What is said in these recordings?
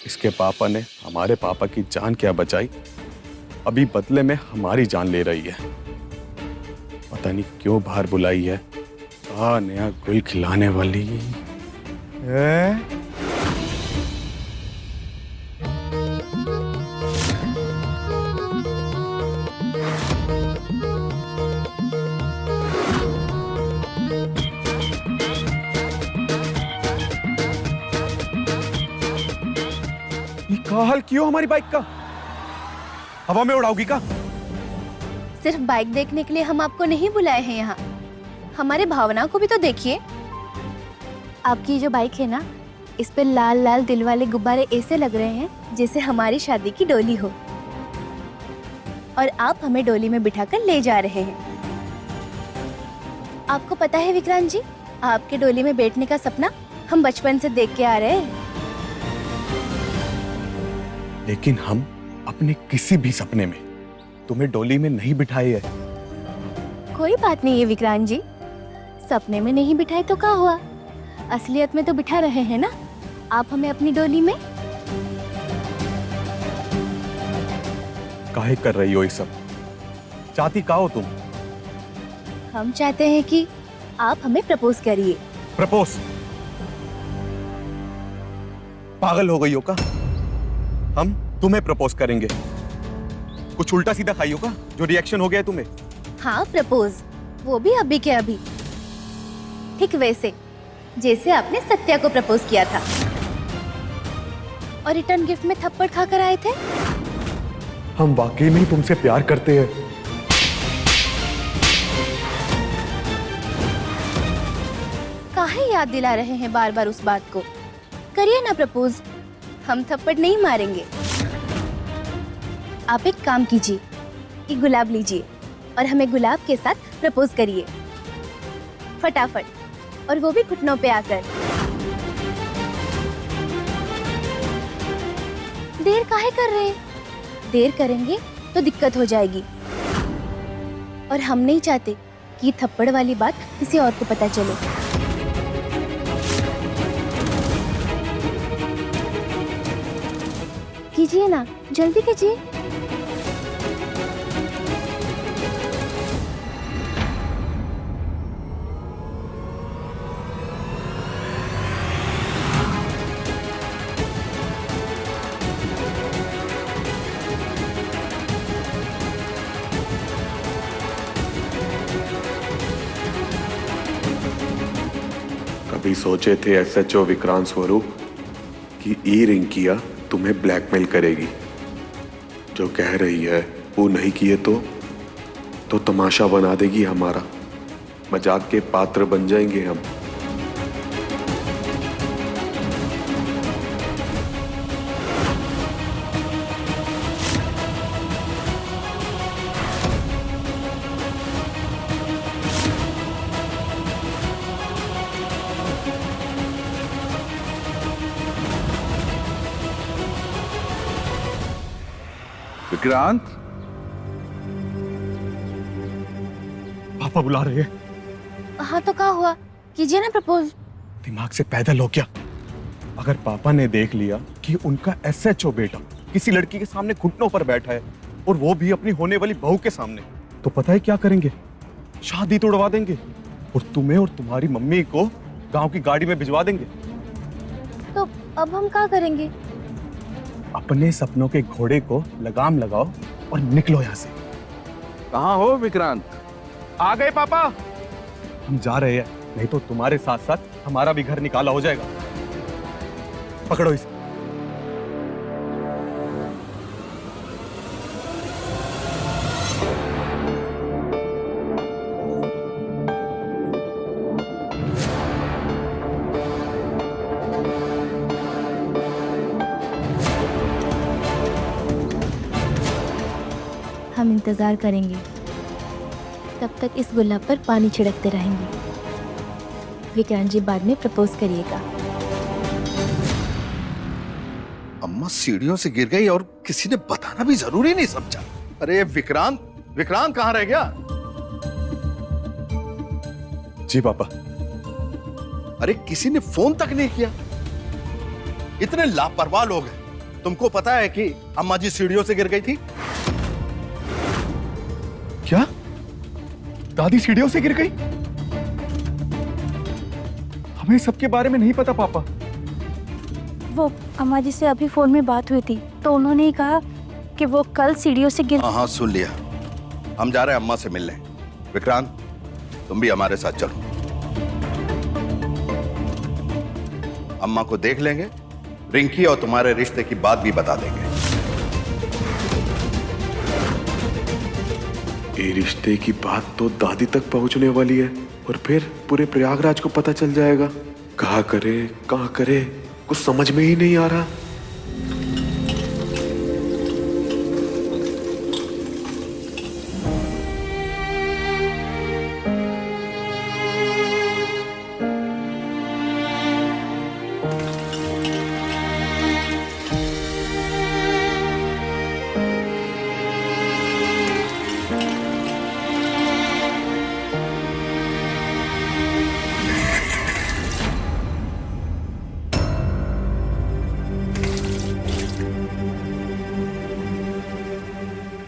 इसके पापा ने हमारे पापा की जान क्या बचाई, अभी बदले में हमारी जान ले रही है। पता नहीं क्यों बाहर बुलाई है। नया गुल खिलाने वाली है। क्या हाल क्यों हमारी बाइक का? हवा में उड़ाओगी का? सिर्फ बाइक देखने के लिए हम आपको नहीं बुलाए हैं यहाँ। हमारे भावना को भी तो देखिए। आपकी जो बाइक है ना, इस पे लाल लाल दिल वाले गुब्बारे ऐसे लग रहे हैं जैसे हमारी शादी की डोली हो, और आप हमें डोली में बिठाकर ले जा रहे हैं। आपको पता है विक्रांत जी, आपके डोली में बैठने का सपना हम बचपन से देख के आ रहे हैं। लेकिन हम अपने किसी भी सपने में तुम्हें डोली में नहीं बिठाए है। कोई बात नहीं है विक्रांत जी, सपने में नहीं बिठाए तो क्या हुआ, असलियत में तो बिठा रहे हैं ना आप हमें अपनी डोली में। काहे कर रही हो ये सब? चाहती का हो तुम? हम चाहते हैं कि आप हमें प्रपोज करिए। प्रपोज? पागल हो गई हो का? हम तुम्हें प्रपोज करेंगे? कुछ उल्टा सीधा खाई हो का जो रिएक्शन हो गया है तुम्हें? हाँ प्रपोज, वो भी अभी के अभी, ठीक वैसे जैसे आपने सत्या को प्रपोज किया था और रिटर्न गिफ्ट में थप्पड़ खाकर आए थे। हम वाकई में तुमसे प्यार करते हैं। काहे याद दिला रहे हैं बार बार उस बात को? करिए ना प्रपोज, हम थप्पड़ नहीं मारेंगे। आप एक काम कीजिए, ये गुलाब लीजिए और हमें गुलाब के साथ प्रपोज करिए फटाफट, और वो भी घुटनों पे आकर। देर काहे कर रहे हैं? देर करेंगे तो दिक्कत हो जाएगी, और हम नहीं चाहते कि थप्पड़ वाली बात किसी और को पता चले। कीजिए ना, जल्दी कीजिए। कभी सोचे थे एसएचओ विक्रांत स्वरूप कि ई रिंग किया तुम्हें ब्लैकमेल करेगी? जो कह रही है वो नहीं किए तो तमाशा बना देगी हमारा, मजाक के पात्र बन जाएंगे हम। विक्रांत, पापा बुला रहे हैं। हाँ तो क्या हुआ, कीजिए ना प्रपोज। दिमाग से पैदल हो क्या? अगर पापा ने देख लिया कि उनका एसएचओ बेटा किसी लड़की के सामने घुटनों पर बैठा है, और वो भी अपनी होने वाली बहू के सामने, तो पता है क्या करेंगे? शादी तोड़वा देंगे और तुम्हें और तुम्हारी मम्मी को गांव की गाड़ी में भिजवा देंगे। तो अब हम क्या करेंगे? अपने सपनों के घोड़े को लगाम लगाओ और निकलो यहाँ से। कहाँ हो विक्रांत? आ गए पापा। हम जा रहे हैं, नहीं तो तुम्हारे साथ साथ हमारा भी घर निकाला हो जाएगा। पकड़ो इसे। हम इंतजार करेंगे, तब तक इस गुलाब पर पानी छिड़कते रहेंगे। विक्रांत जी बाद में प्रपोज करिएगा। अम्मा सीढ़ियों से गिर गई और किसी ने बताना भी जरूरी नहीं समझा। अरे विक्रांत, विक्रांत कहाँ रह गया? जी पापा। अरे किसी ने फोन तक नहीं किया। इतने लापरवाह लोग हैं, तुमको पता है कि अम्मा जी सीढ़ियों से गिर गई थी? क्या? दादी सीढ़ियों से गिर गई? हमें सबके बारे में नहीं पता पापा। वो अम्मा जी से अभी फोन में बात हुई थी तो उन्होंने ही कहा कि वो कल सीढ़ियों से गिर। हाँ, सुन लिया। हम जा रहे हैं अम्मा से मिलने। विक्रांत, तुम भी हमारे साथ चलो। अम्मा को देख लेंगे, रिंकी और तुम्हारे रिश्ते की बात भी बता देंगे। ये रिश्ते की बात तो दादी तक पहुंचने वाली है और फिर पूरे प्रयागराज को पता चल जाएगा। कहाँ करे कुछ समझ में ही नहीं आ रहा।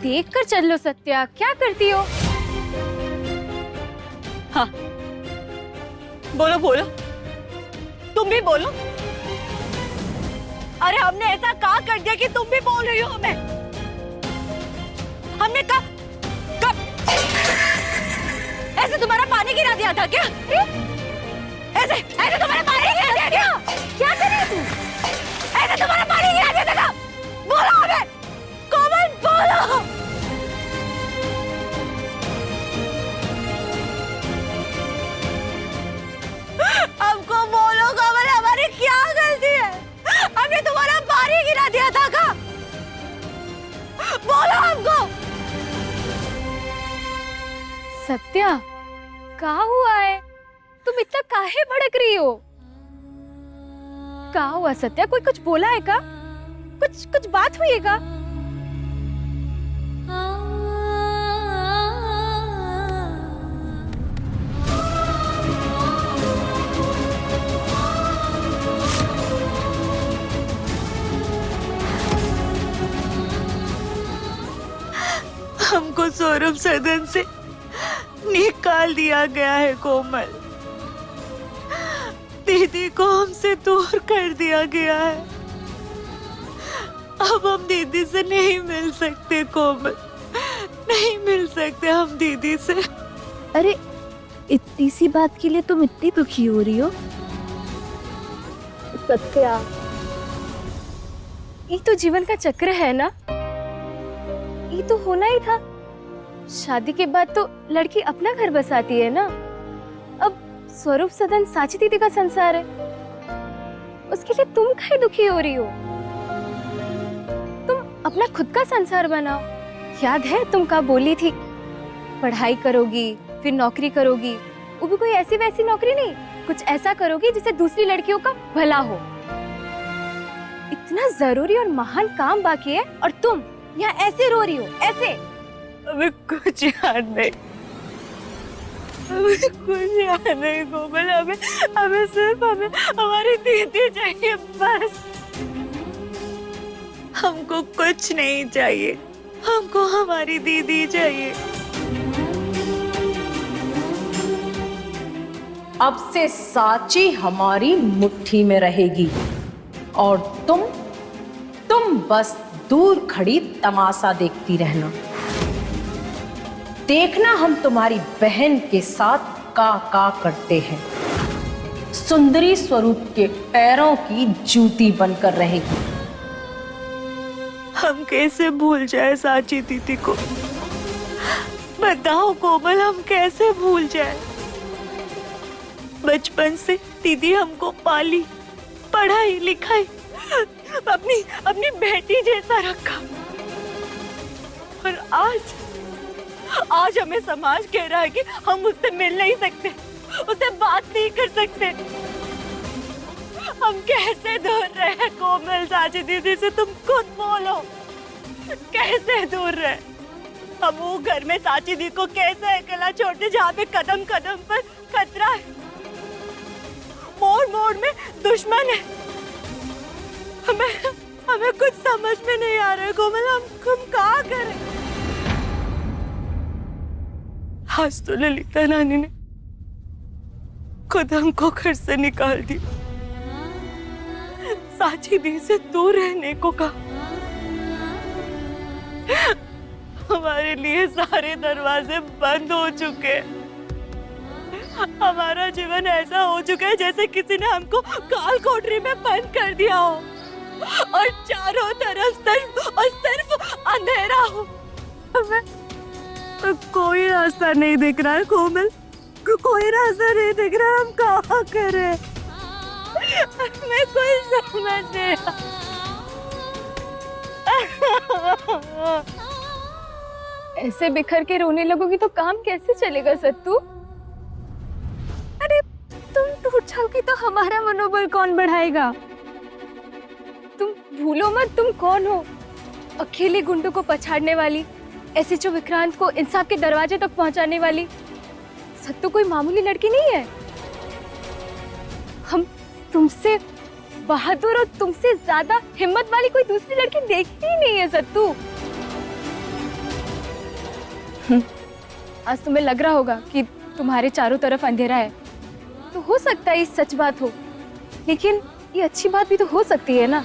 देख कर चल लो सत्या, क्या करती हो? हाँ, बोलो बोलो, तुम भी बोलो। अरे हमने ऐसा कहा कर दिया कि तुम भी बोल रही हो हमें? हमने कब ऐसे तुम्हारा पानी गिरा दिया था क्या? ऐसे तुम्हारा पानी गिरा दिया क्या? क्या कर रही तू? ऐसे तुम्हारा पानी गिरा दिया था? बोलो हमें, कोमल बोलो। हमको बोलो कोमल, हमारी क्या गलती है? हमने तुम्हारा पानी गिरा दिया था क्या? बोलो हमको। सत्या, क्या हुआ है? तुम इतना काहे भड़क रही हो? क्या हुआ सत्या? कोई कुछ बोला है का? कुछ बात हुई है का? हमको सौरभ सदन से निकाल दिया गया है कोमल। दीदी को हमसे दूर कर दिया गया है। अब हम दीदी से नहीं मिल सकते कोमल, नहीं मिल सकते हम दीदी से। अरे इतनी सी बात के लिए तुम इतनी दुखी हो रही हो? सत्या, ये तो जीवन का चक्र है ना, ये तो होना ही था। शादी के बाद तो लड़की अपना घर बसाती है ना। अब स्वरूप सदन साची दीदी का संसार है, उसके लिए तुम काहे दुखी हो रही हो? तुम अपना खुद का संसार बनाओ। याद है तुम क्या बोली थी? पढ़ाई करोगी, फिर नौकरी करोगी, वो भी कोई ऐसी वैसी नौकरी नहीं, कुछ ऐसा करोगी जिससे दूसरी लड़कियों का भला हो। इतना जरूरी और महान काम बाकी है और तुम यहाँ ऐसे रो रही हो, ऐसे। हमें कुछ याद नहीं, हमें कुछ याद नहीं कोमल। हमें सिर्फ हमारी दीदी चाहिए बस। हमको कुछ नहीं चाहिए, हमको हमारी दीदी चाहिए। अब से साची हमारी मुट्ठी में रहेगी और तुम बस दूर खड़ी तमाशा देखती रहना। देखना हम तुम्हारी बहन के साथ का करते हैं। सुंदरी स्वरूप के पैरों की जूती बनकर रहेगी। हम कैसे भूल जाए साची दीदी को? बताओ कोमल, हम कैसे भूल जाए? बचपन से दीदी हमको पाली, पढ़ाई लिखाई, अपनी बेटी जैसा रखा। और आज हमें समाज कह रहा है कि हम उससे मिल नहीं सकते, उससे बात नहीं कर सकते। हम कैसे दूर रहे कोमल साची दीदी से? तुम खुद बोलो, कैसे दूर रहे? हम वो घर में साची दीदी को कैसे अकेला छोड़ते जहाँ पे कदम कदम पर खतरा है, मोड़ मोड़ में दुश्मन है। हमें कुछ समझ में नहीं आ रहा है कोमल, हम क्या करें? आज तो ललिता नानी ने खुद हमको घर से निकाल दी, साची दी से दूर रहने को कहा। हमारे लिए सारे दरवाजे बंद हो चुके हैं। हमारा जीवन ऐसा हो चुका है जैसे किसी ने हमको काल कोठरी में बंद कर दिया हो और चारों तरफ सिर्फ अंधेरा हो। हमें कोई रास्ता नहीं दिख रहा है कोमल, कोई रास्ता नहीं दिख रहा, हम क्या करें? हमें कोई समझ नहीं आ। ऐसे बिखर के रोने लगोगी तो काम कैसे चलेगा सत्तू? अरे तुम टूट जाओगी तो हमारा मनोबल कौन बढ़ाएगा? तुम भूलो मत तुम कौन हो। अकेले गुंडों को पछाड़ने वाली, एसएचओ विक्रांत को इंसाफ के दरवाजे तक पहुंचाने वाली सत्तू कोई मामूली लड़की नहीं है। हम तुमसे बहादुर और तुमसे ज्यादा हिम्मत वाली कोई दूसरी लड़की देखी ही नहीं है सत्तू। आज तुम्हें लग रहा होगा कि तुम्हारे चारों तरफ अंधेरा है, तो हो सकता है ये सच बात हो, लेकिन ये अच्छी बात भी तो हो सकती है ना।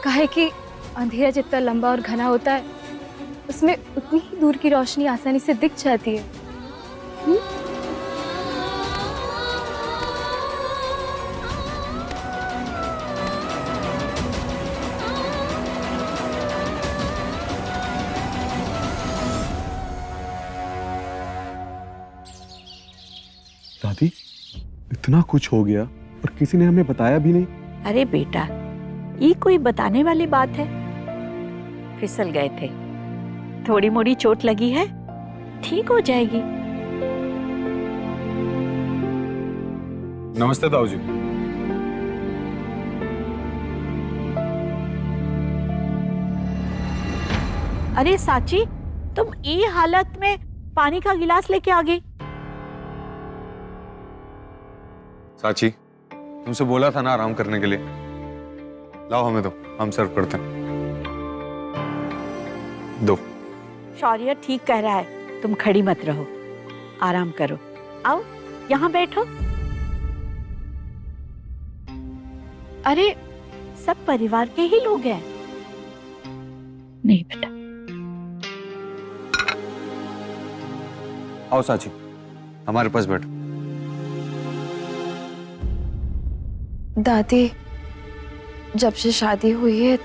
काहे कि अंधेरा जितना लंबा और घना होता है, उसमें उतनी ही दूर की रोशनी आसानी से दिख जाती है। दादी, इतना कुछ हो गया और किसी ने हमें बताया भी नहीं। अरे बेटा, ये कोई बताने वाली बात है? फिसल गए थे, थोड़ी मोड़ी चोट लगी है, ठीक हो जाएगी। नमस्ते ताऊ जी। अरे साची, तुम ये हालत में पानी का गिलास लेके आ गई? साची, तुमसे बोला था ना आराम करने के लिए। लाओ हमें दो, हम सर्व करते हैं। दो। शौर्य ठीक कह रहा है, तुम खड़ी मत रहो, आराम करो। आओ यहाँ बैठो। अरे सब परिवार के ही लोग हैं। नहीं बेटा। आओ साची, हमारे पास बैठो। दादी, जब से शादी हुई है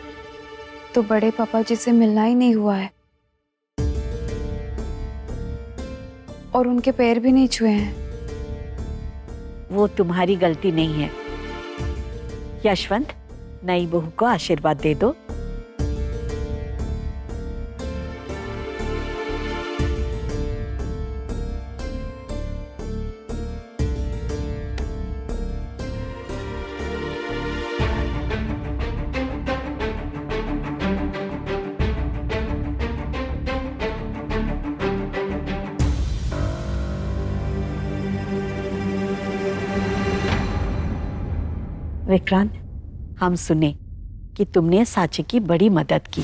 तो बड़े पापा जी से मिलना ही नहीं हुआ है और उनके पैर भी नहीं छुए हैं। वो तुम्हारी गलती नहीं है। यशवंत, नई बहू को आशीर्वाद दे दो। विक्रांत, हम सुने कि तुमने साची की बड़ी मदद की।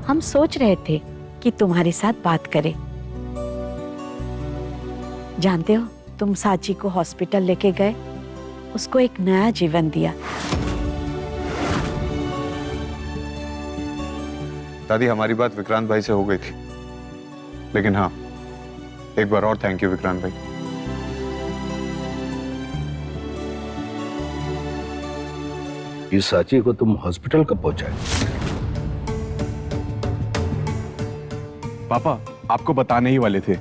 हम सोच रहे थे कि तुम्हारे साथ बात करें। जानते हो, तुम साची को हॉस्पिटल लेके गए, उसको एक नया जीवन दिया। दादी, हमारी बात विक्रांत भाई से हो गई थी, लेकिन हाँ, एक बार और थैंक यू विक्रांत भाई। इस साची को तुम हॉस्पिटल कब पहुंचाए? पापा आपको बताने ही वाले थे,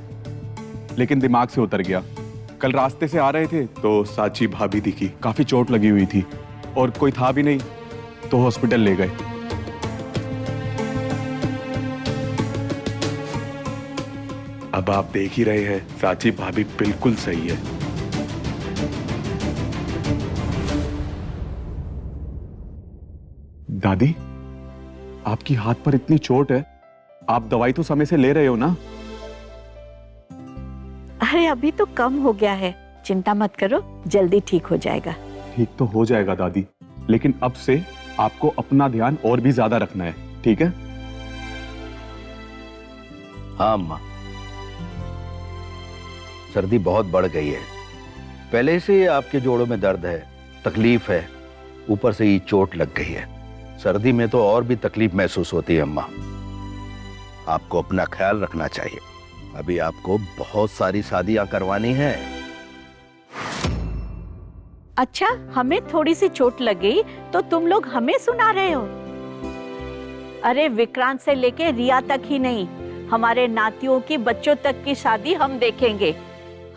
लेकिन दिमाग से उतर गया। कल रास्ते से आ रहे थे तो साची भाभी दिखी, काफी चोट लगी हुई थी और कोई था भी नहीं, तो हॉस्पिटल ले गए। अब आप देख ही रहे हैं, साची भाभी बिल्कुल सही है। दादी, आपकी हाथ पर इतनी चोट है, आप दवाई तो समय से ले रहे हो ना? अरे अभी तो कम हो गया है, चिंता मत करो, जल्दी ठीक हो जाएगा। ठीक तो हो जाएगा दादी, लेकिन अब से आपको अपना ध्यान और भी ज्यादा रखना है, ठीक है? हाँ अम्मा, सर्दी बहुत बढ़ गई है। पहले से आपके जोड़ों में दर्द है, तकलीफ है, ऊपर से ये चोट लग गई है। सर्दी में तो और भी तकलीफ महसूस होती है अम्मा। आपको अपना ख्याल रखना चाहिए। अभी आपको बहुत सारी शादियां करवानी है। अच्छा, हमें थोड़ी सी चोट लग गई तो तुम लोग हमें सुना रहे हो? अरे विक्रांत से लेके रिया तक ही नहीं, हमारे नातियों की बच्चों तक की शादी हम देखेंगे,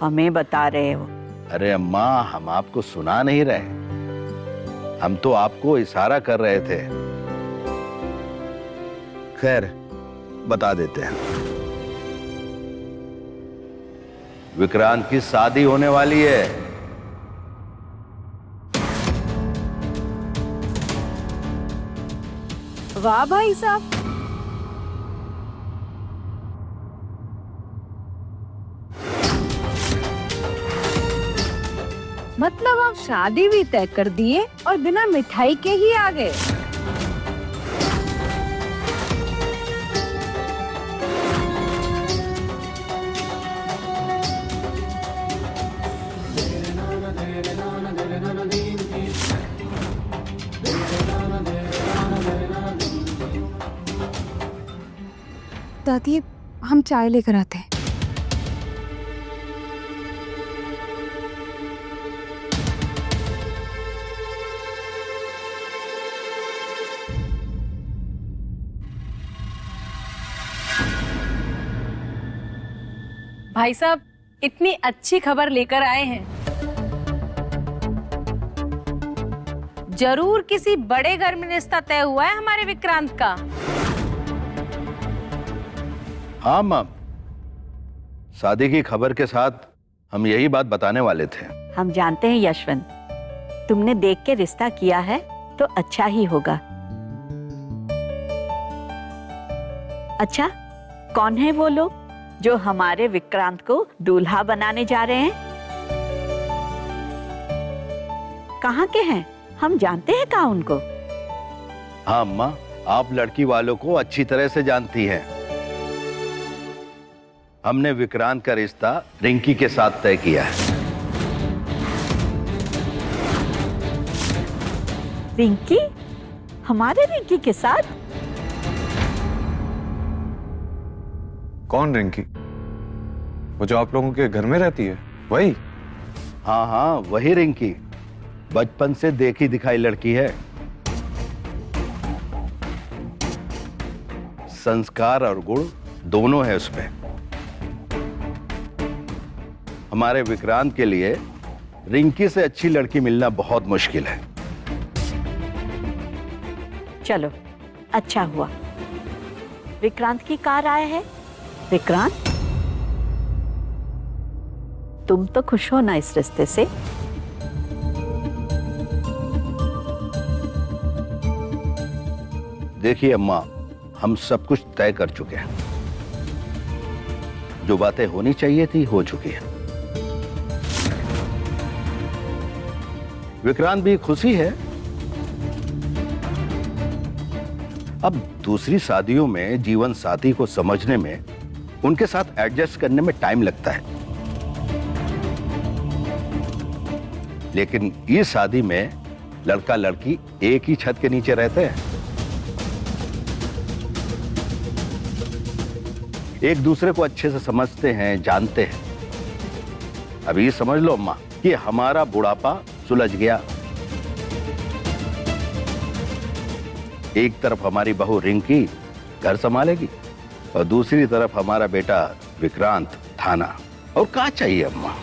हमें बता रहे हो? अरे अम्मा, हम आपको सुना नहीं रहे, हम तो आपको इशारा कर रहे थे। खैर, बता देते हैं। विक्रांत की शादी होने वाली है। वाह भाई साहब, मतलब आप शादी भी तय कर दिए और बिना मिठाई के ही आ गए। दादी, हम चाय लेकर आते हैं। भाई साहब, इतनी अच्छी खबर लेकर आए हैं। जरूर किसी बड़े घर में रिश्ता तय हुआ है हमारे विक्रांत का। हाँ मैम, शादी की खबर के साथ हम यही बात बताने वाले थे। हम जानते हैं यशवंत, तुमने देख के रिश्ता किया है तो अच्छा ही होगा। अच्छा, कौन है वो लोग जो हमारे विक्रांत को दूल्हा बनाने जा रहे हैं? कहाँ के हैं? हम जानते हैं कहाँ उनको? हाँ अम्मा, आप लड़की वालों को अच्छी तरह से जानती हैं। हमने विक्रांत का रिश्ता रिंकी के साथ तय किया है। रिंकी? हमारे रिंकी के साथ? कौन रिंकी? वो जो आप लोगों के घर में रहती है, वही? हाँ हाँ, वही रिंकी। बचपन से देखी दिखाई लड़की है। संस्कार और गुण दोनों है उसमें। हमारे विक्रांत के लिए रिंकी से अच्छी लड़की मिलना बहुत मुश्किल है। चलो, अच्छा हुआ विक्रांत की कार आया है। विक्रांत, तुम तो खुश हो ना इस रिश्ते से? देखिए अम्मा, हम सब कुछ तय कर चुके हैं। जो बातें होनी चाहिए थी हो चुकी है। विक्रांत भी खुशी है। अब दूसरी शादियों में जीवन साथी को समझने में, उनके साथ एडजस्ट करने में टाइम लगता है, लेकिन इस शादी में लड़का लड़की एक ही छत के नीचे रहते हैं। एक दूसरे को अच्छे से समझते हैं, जानते हैं। अभी समझ लो अम्मा कि हमारा बुढ़ापा सुलझ गया। एक तरफ हमारी बहू रिंकी घर संभालेगी और दूसरी तरफ हमारा बेटा विक्रांत थाना। और क्या चाहिए अम्मा?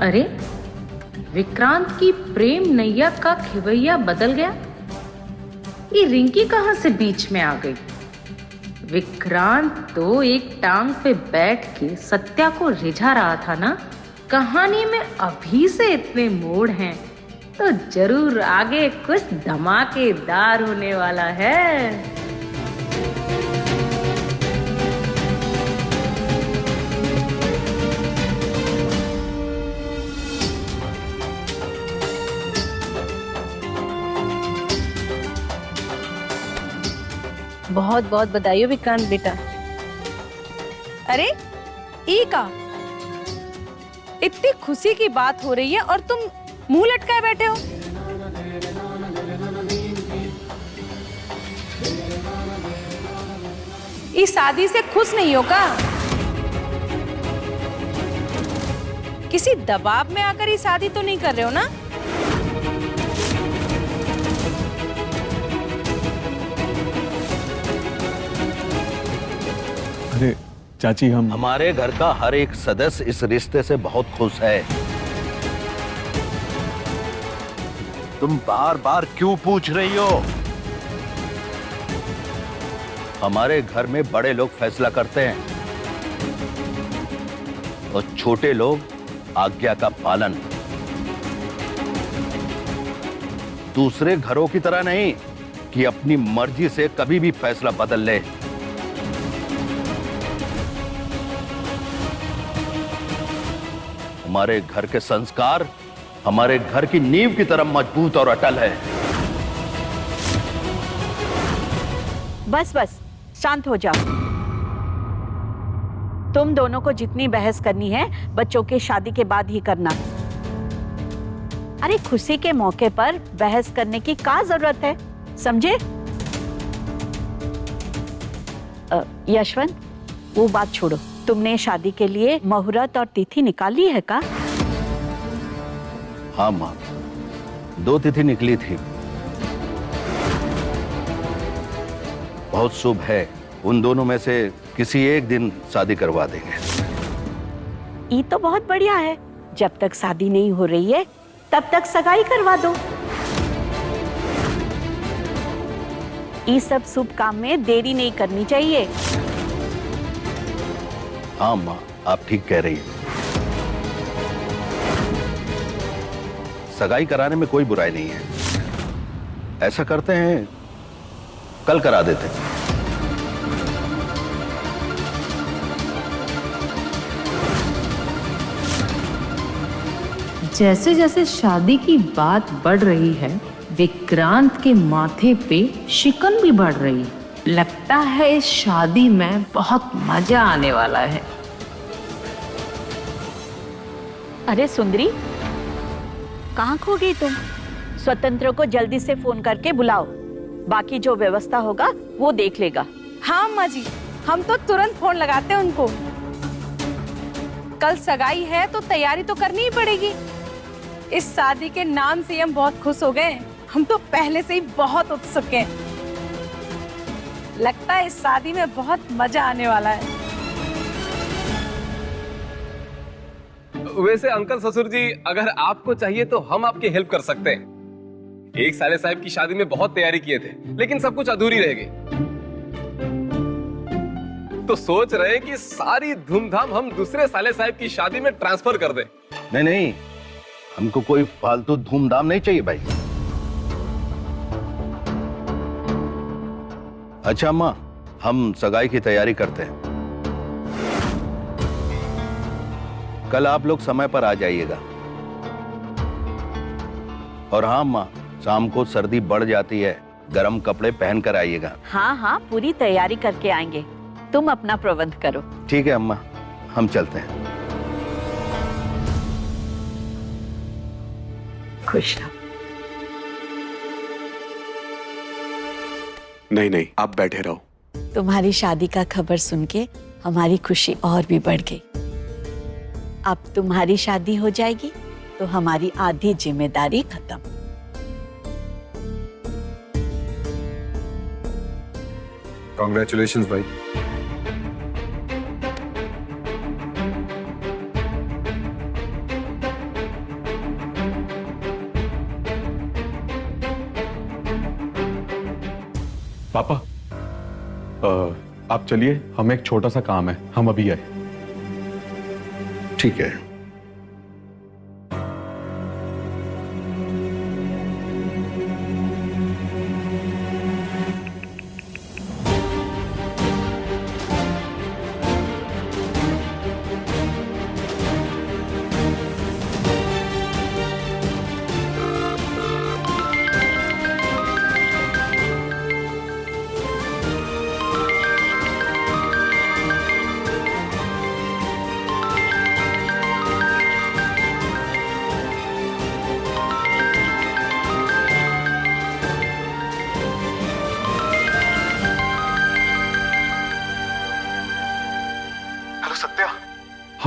अरे, विक्रांत की प्रेम नैया का खिवैया बदल गया। ये रिंकी कहां से बीच में आ गई? विक्रांत तो एक टांग पे बैठ के सत्या को रिझा रहा था ना। कहानी में अभी से इतने मोड़ हैं तो जरूर आगे कुछ धमाकेदार होने वाला है। बहुत बहुत बधाई हो विक्रांत बेटा। अरे ई का इतनी खुशी की बात हो रही है और तुम मुंह लटकाए बैठे हो। इस शादी से खुश नहीं हो का? किसी दबाव में आकर ये शादी तो नहीं कर रहे हो ना? अरे चाची, हम हमारे घर का हर एक सदस्य इस रिश्ते से बहुत खुश है। तुम बार बार क्यों पूछ रही हो? हमारे घर में बड़े लोग फैसला करते हैं और छोटे लोग आज्ञा का पालन। दूसरे घरों की तरह नहीं कि अपनी मर्जी से कभी भी फैसला बदल ले। हमारे घर के संस्कार हमारे घर की नींव की तरह मजबूत और अटल है। बस बस शांत हो जाओ। तुम दोनों को जितनी बहस करनी है बच्चों की शादी के बाद ही करना। अरे खुशी के मौके पर बहस करने की क्या जरूरत है, समझे? यशवंत, वो बात छोड़ो। तुमने शादी के लिए मुहूर्त और तिथि निकाली है का? हाँ माँ, 2 तिथि निकली थी। बहुत शुभ है। उन दोनों में से किसी एक दिन शादी करवा देंगे। ये तो बहुत बढ़िया है। जब तक शादी नहीं हो रही है तब तक सगाई करवा दो। इस सब शुभ काम में देरी नहीं करनी चाहिए। हाँ माँ, आप ठीक कह रही हैं। सगाई कराने में कोई बुराई नहीं है। ऐसा करते हैं, कल करा देते हैं। जैसे जैसे शादी की बात बढ़ रही है, विक्रांत के माथे पे शिकन भी बढ़ रही है। लगता है इस शादी में बहुत मजा आने वाला है। अरे सुंदरी, कहाँ खो गई तुम? स्वतंत्र को जल्दी से फोन करके बुलाओ। बाकी जो व्यवस्था होगा वो देख लेगा। हाँ अम्मा जी, हम तो तुरंत फोन लगाते हैं उनको। कल सगाई है तो तैयारी तो करनी ही पड़ेगी। इस शादी के नाम से हम बहुत खुश हो गए। हम तो पहले से ही बहुत उत्सुक हैं। लगता है इस शादी में बहुत मजा आने वाला है। वैसे अंकल ससुर जी, अगर आपको चाहिए तो हम आपकी हेल्प कर सकते हैं। एक साले साहब की शादी में बहुत तैयारी किए थे, लेकिन सब कुछ अधूरी रह गई। तो सोच रहे हैं कि सारी धूमधाम हम दूसरे साले साहब की शादी में ट्रांसफर कर दें। नहीं नहीं, हमको कोई फालतू धूमधाम नहीं चाहिए भाई। अच्छा अम्मा, हम सगाई की तैयारी करते हैं। कल आप लोग समय पर आ जाइएगा। और हाँ अम्मा, शाम को सर्दी बढ़ जाती है, गर्म कपड़े पहन कर आइएगा। हाँ हाँ, पूरी तैयारी करके आएंगे। तुम अपना प्रबंध करो। ठीक है अम्मा, हम चलते हैं। खुश रहो। नहीं नहीं, आप बैठे रहो। तुम्हारी शादी का खबर सुन के हमारी खुशी और भी बढ़ गई। अब तुम्हारी शादी हो जाएगी तो हमारी आधी जिम्मेदारी खत्म। कॉन्ग्रेचुलेशंस भाई। पापा, आप चलिए, हमें एक छोटा सा काम है, हम अभी आए। ठीक है।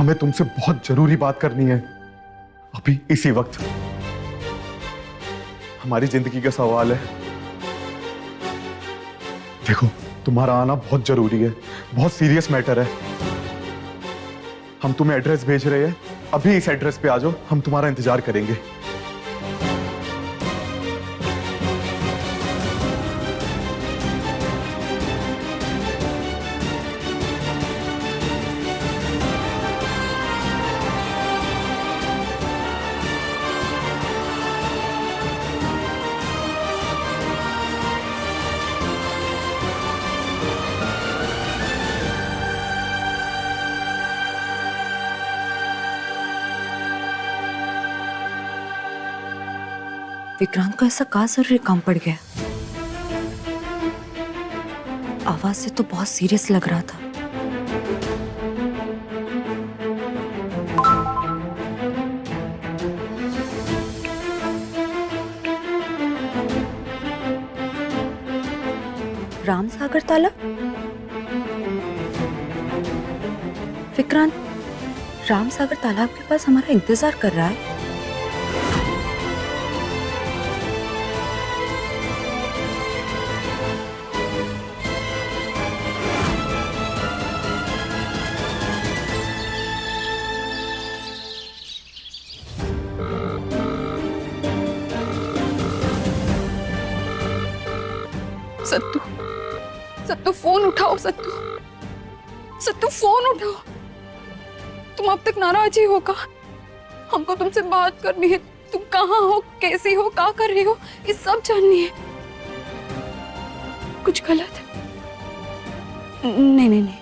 हमें तुमसे बहुत जरूरी बात करनी है, अभी इसी वक्त। हमारी जिंदगी का सवाल है। देखो, तुम्हारा आना बहुत जरूरी है, बहुत सीरियस मैटर है। हम तुम्हें एड्रेस भेज रहे हैं, अभी इस एड्रेस पे आ जाओ, हम तुम्हारा इंतजार करेंगे। विक्रांत को ऐसा कहाँ जरूरी काम पड़ गया? आवाज से तो बहुत सीरियस लग रहा था। राम सागर तालाब? विक्रांत राम सागर तालाब के पास हमारा इंतजार कर रहा है। सत्तू, सत्तू फोन उठाओ। सत्तू, सत्तू फोन उठाओ। तुम अब तक नाराज ही हो का? हमको तुमसे बात करनी है। तुम कहाँ हो, कैसी हो, क्या कर रही हो, ये सब जाननी है। कुछ गलत? नहीं नहीं नहीं,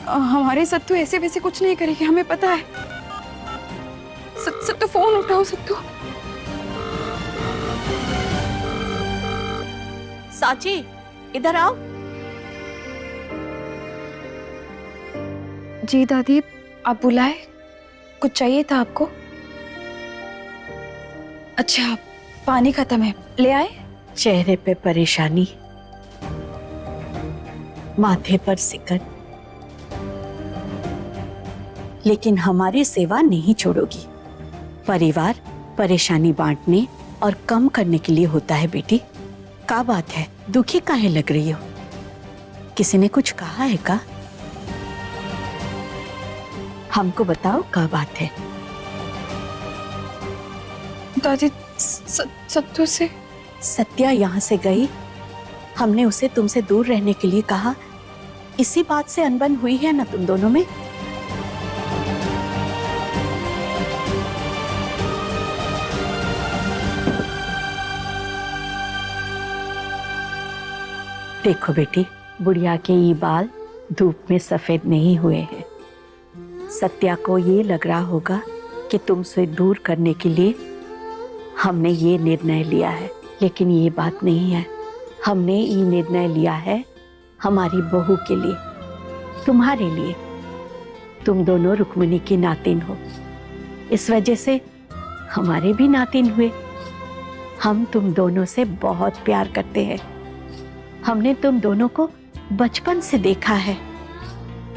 हमारे सत्तू ऐसे वैसे कुछ नहीं करेगी, हमें पता है। सत्तू फोन उठाओ। सत्तू, साची इधर आओ। जी दादी, आप बुलाए? कुछ चाहिए था आपको? अच्छा, पानी खत्म है, ले आए? चेहरे पे परेशानी, माथे पर सिकन, लेकिन हमारी सेवा नहीं छोड़ोगी। परिवार परेशानी बांटने और कम करने के लिए होता है बेटी। क्या बात है, दुखी काहे लग रही हो? किसी ने कुछ कहा है का? हमको बताओ क्या बात है। दादी, सत्तू से। सत्या यहाँ से गई, हमने उसे तुमसे दूर रहने के लिए कहा। इसी बात से अनबन हुई है ना तुम दोनों में? देखो बेटी, बुढ़िया के ये बाल धूप में सफेद नहीं हुए हैं। सत्या को ये लग रहा होगा कि तुमसे दूर करने के लिए हमने ये निर्णय लिया है, लेकिन ये बात नहीं है। हमने ये निर्णय लिया है हमारी बहू के लिए, तुम्हारे लिए। तुम दोनों रुक्मिणी की नातिन हो, इस वजह से हमारे भी नातिन हुए। हम तुम दोनों से बहुत प्यार करते हैं। हमने तुम दोनों को बचपन से देखा है।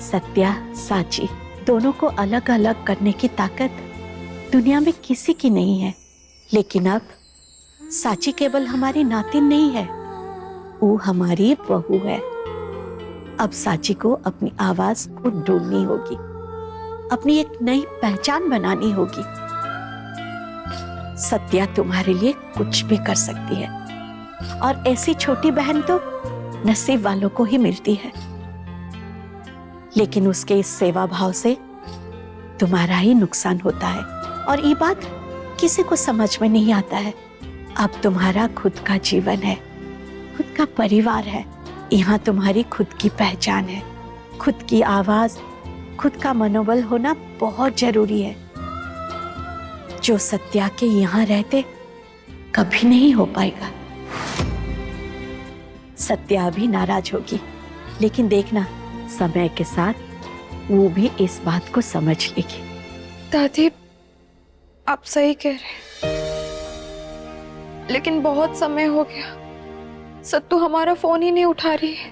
सत्या, साची दोनों को अलग अलग करने की ताकत दुनिया में किसी की नहीं है। लेकिन अब साची केवल हमारी नातिन नहीं है, वो हमारी बहू है। अब साची को अपनी आवाज खुद ढूंढनी होगी, अपनी एक नई पहचान बनानी होगी। सत्या तुम्हारे लिए कुछ भी कर सकती है, और ऐसी छोटी बहन तो नसीब वालों को ही मिलती है। लेकिन उसके इस सेवा भाव से तुम्हारा ही नुकसान होता है, और ये बात किसी को समझ में नहीं आता है। अब तुम्हारा खुद का जीवन है, खुद का परिवार है, यहाँ तुम्हारी खुद की पहचान है, खुद की आवाज, खुद का मनोबल होना बहुत जरूरी है, जो सत्या के यहाँ रहते कभी नहीं हो पाएगा। सत्या भी नाराज होगी, लेकिन देखना समय के साथ वो भी इस बात को समझ लेगी। दादी, आप सही कह रहे हैं, लेकिन बहुत समय हो गया, सत्तू हमारा फोन ही नहीं उठा रही है।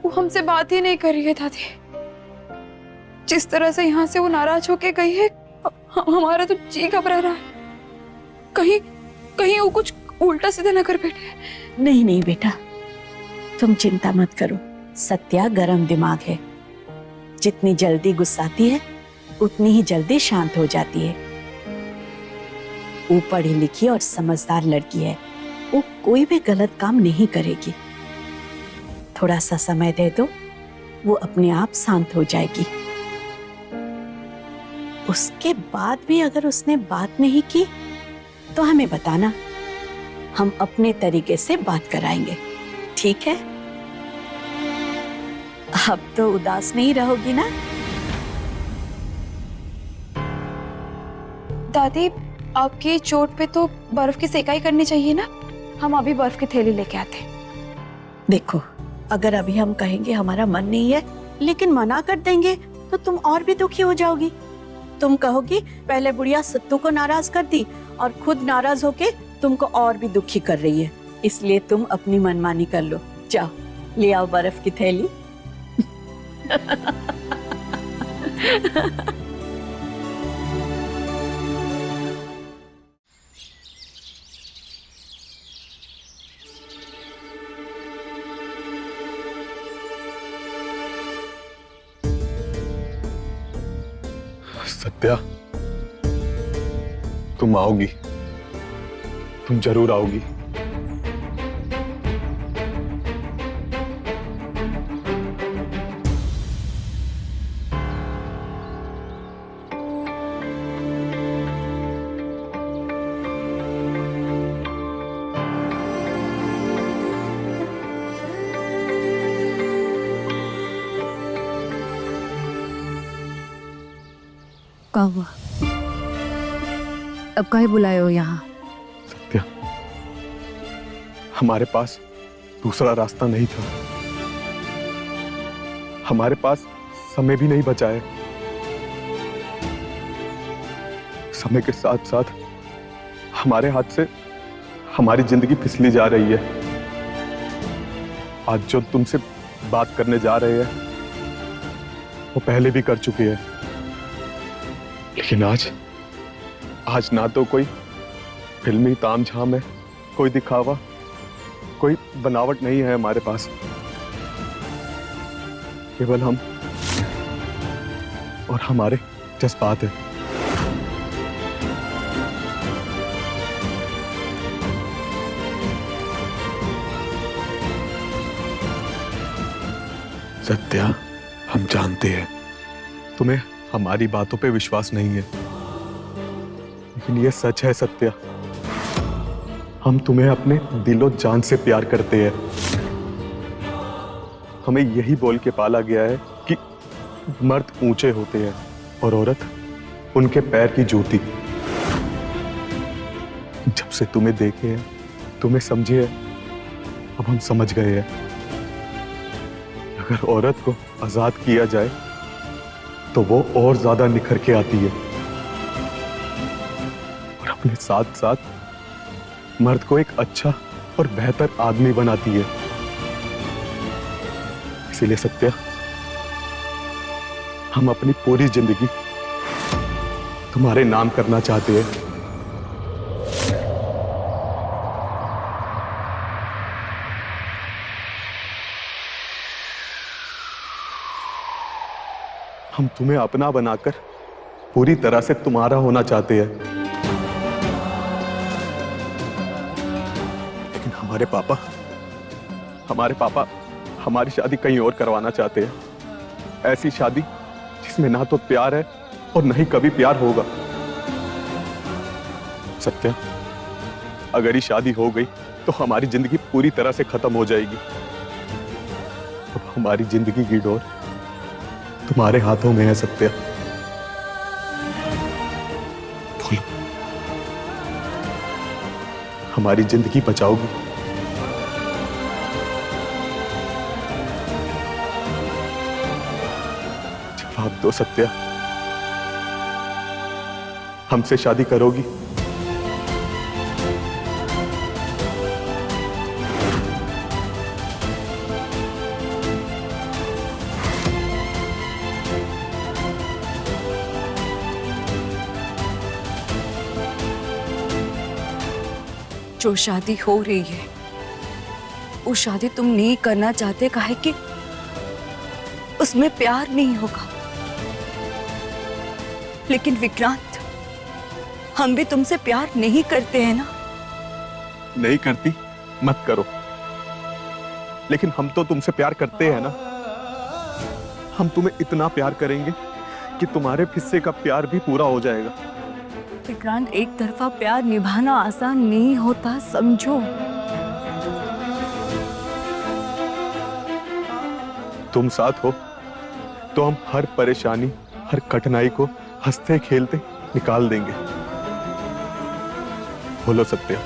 वो हमसे बात ही नहीं कर रही है दादी। जिस तरह से यहाँ से वो नाराज होके गई है, हमारा तो जी घबरा रहा है। कहीं कहीं वो कुछ उल्टा सीधा न कर बैठे। नहीं नहीं बेटा, तुम चिंता मत करो। सत्या गरम दिमाग है, जितनी जल्दी गुस्साती है उतनी ही जल्दी शांत हो जाती है। वो पढ़ी लिखी और समझदार लड़की है, वो कोई भी गलत काम नहीं करेगी। थोड़ा सा समय दे दो, वो अपने आप शांत हो जाएगी। उसके बाद भी अगर उसने बात नहीं की तो हमें बताना, हम अपने तरीके से बात कराएंगे, ठीक है? अब तो उदास नहीं रहोगी ना? दादी, आपकी चोट पे तो बर्फ की सेकाई करनी चाहिए ना। हम अभी बर्फ की थैली लेके आते। देखो, अगर अभी हम कहेंगे हमारा मन नहीं है, लेकिन मना कर देंगे तो तुम और भी दुखी हो जाओगी। तुम कहोगी पहले बुढ़िया सत्तू को नाराज कर दी और खुद नाराज होके तुमको और भी दुखी कर रही है। इसलिए तुम अपनी मनमानी कर लो। जाओ ले आओ बर्फ की थैली। सत्या, तुम आओगी, तुम जरूर आओगी। क्या हुआ? अब काहे बुलाए हो यहाँ? सत्या, हमारे पास दूसरा रास्ता नहीं था। हमारे पास समय भी नहीं बचा है। समय के साथ साथ हमारे हाथ से हमारी जिंदगी फिसली जा रही है। आज जो तुमसे बात करने जा रहे हैं वो पहले भी कर चुके हैं, लेकिन आज ना तो कोई फिल्मी तामझाम है, कोई दिखावा, कोई बनावट नहीं है हमारे पास। केवल हम और हमारे जज्बात है। सत्या, हम जानते हैं तुम्हें हमारी बातों पे विश्वास नहीं है, लेकिन ये सच है सत्या। हम तुम्हें अपने दिलो जान से प्यार करते हैं। हमें यही बोल के पाला गया है कि मर्द ऊंचे होते हैं और औरत उनके पैर की जूती। जब से तुम्हें देखे हैं, तुम्हें समझे हैं, अब हम समझ गए हैं। अगर औरत को आजाद किया जाए तो वो और ज्यादा निखर के आती है और अपने साथ साथ मर्द को एक अच्छा और बेहतर आदमी बनाती है। इसीलिए सत्या, हम अपनी पूरी जिंदगी तुम्हारे नाम करना चाहते हैं। हम तुम्हें अपना बनाकर पूरी तरह से तुम्हारा होना चाहते हैं। लेकिन हमारे पापा हमारी शादी कहीं और करवाना चाहते हैं। ऐसी शादी जिसमें ना तो प्यार है और न ही कभी प्यार होगा। सत्या, अगर ये शादी हो गई तो हमारी जिंदगी पूरी तरह से खत्म हो जाएगी। अब हमारी जिंदगी की डोर तुम्हारे हाथों में है सत्या। बोलो, हमारी जिंदगी बचाओगी? जवाब दो सत्या, हमसे शादी करोगी? जो शादी हो रही है वो शादी तुम नहीं करना चाहते, काहे कि उसमें प्यार नहीं होगा। लेकिन विक्रांत, हम भी तुमसे प्यार नहीं करते हैं ना? नहीं करती मत करो, लेकिन हम तो तुमसे प्यार करते हैं ना। हम तुम्हें इतना प्यार करेंगे कि तुम्हारे हिस्से का प्यार भी पूरा हो जाएगा। विक्रांत, एक तरफा प्यार निभाना आसान नहीं होता, समझो। तुम साथ हो तो हम हर परेशानी, हर कठिनाई को हंसते खेलते निकाल देंगे। बोलो सत्या,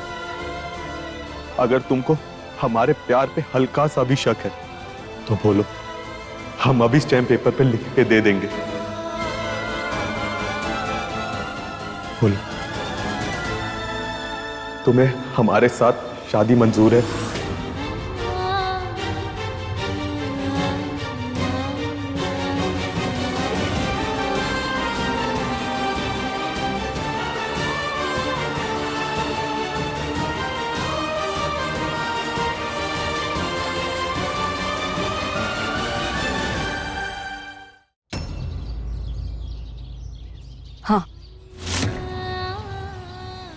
अगर तुमको हमारे प्यार पे हल्का सा भी शक है तो बोलो, हम अभी स्टैम्प पेपर पे लिख के दे देंगे। बोलो, तुम्हें हमारे साथ शादी मंजूर है? हाँ,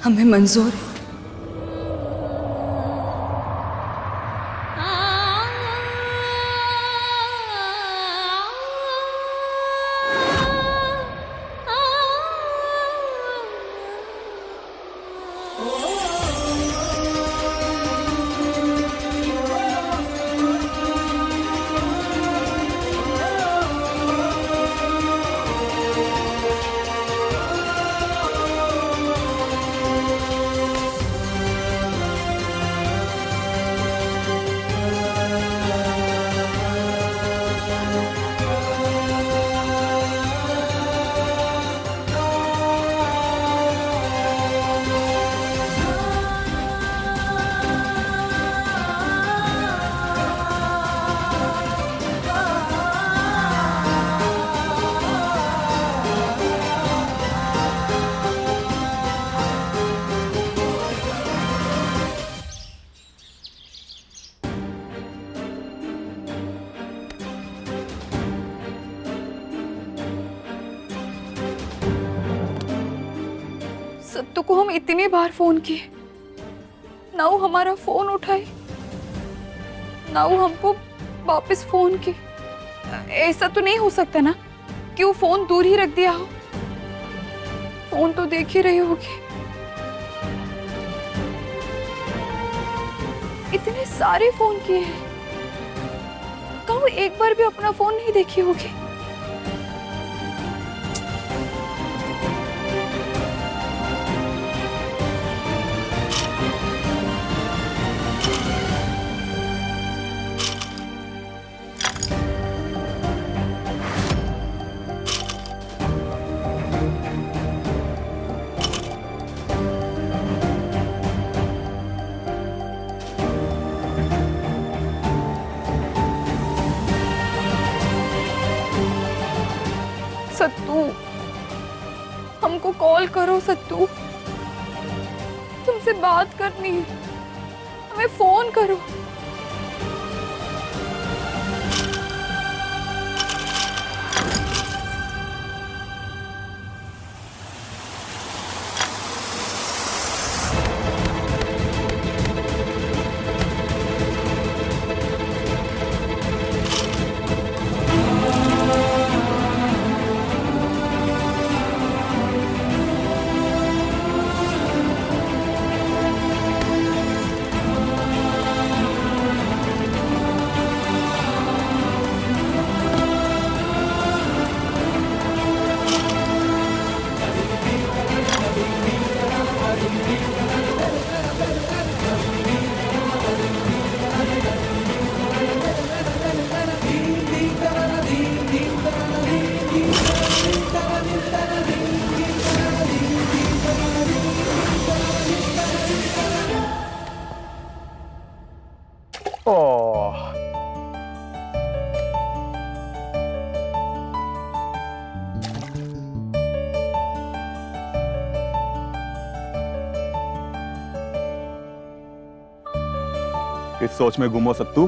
हमें मंजूर है। सत्तू को हम इतनी बार फोन किए, ना वो हमारा फोन उठाए, ना वो हमको वापस फोन की। ऐसा तो नहीं हो सकता ना कि वो फोन दूर ही रख दिया हो? फोन तो देख ही रही होगी। इतने सारे फोन किए हैं, क्या वो एक बार भी अपना फोन नहीं देखी होगी? सत्तू, हमको कॉल करो सत्तू, तुमसे बात करनी है, हमें फोन करो। किस सोच में गुम हो सत्तू?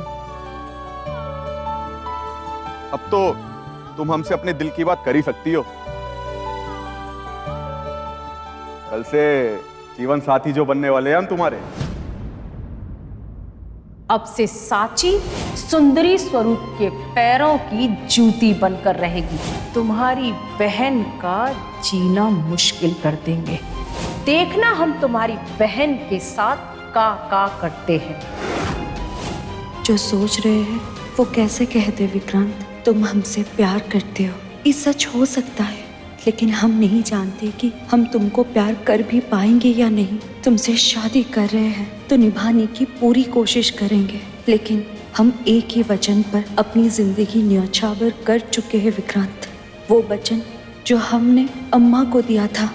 अब तो तुम हमसे अपने दिल की बात कर ही सकती हो। कल से जीवन साथी जो बनने वाले हैं हम तुम्हारे। अब से साची सुंदरी स्वरूप के पैरों की जूती बनकर रहेगी। तुम्हारी बहन का जीना मुश्किल कर देंगे। देखना हम तुम्हारी बहन के साथ का करते हैं। जो सोच रहे हैं वो कैसे कहते विक्रांत? तुम हमसे प्यार करते हो, ये सच हो सकता है, लेकिन हम नहीं जानते कि हम तुमको प्यार कर भी पाएंगे या नहीं। तुमसे शादी कर रहे हैं तो निभाने की पूरी कोशिश करेंगे, लेकिन हम एक ही वचन पर अपनी जिंदगी न्यौछावर कर चुके हैं विक्रांत। वो वचन जो हमने अम्मा को दिया था,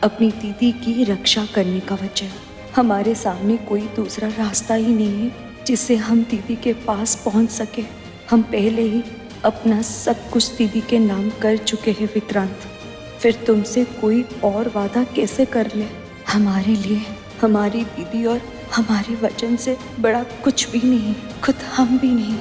अपनी दीदी की रक्षा करने का वचन। हमारे सामने कोई दूसरा रास्ता ही नहीं है जिससे हम दीदी के पास पहुंच सके। हम पहले ही अपना सब कुछ दीदी के नाम कर चुके हैं विक्रांत। फिर तुमसे कोई और वादा कैसे कर ले? हमारे लिए हमारी दीदी और हमारे वचन से बड़ा कुछ भी नहीं, खुद हम भी नहीं।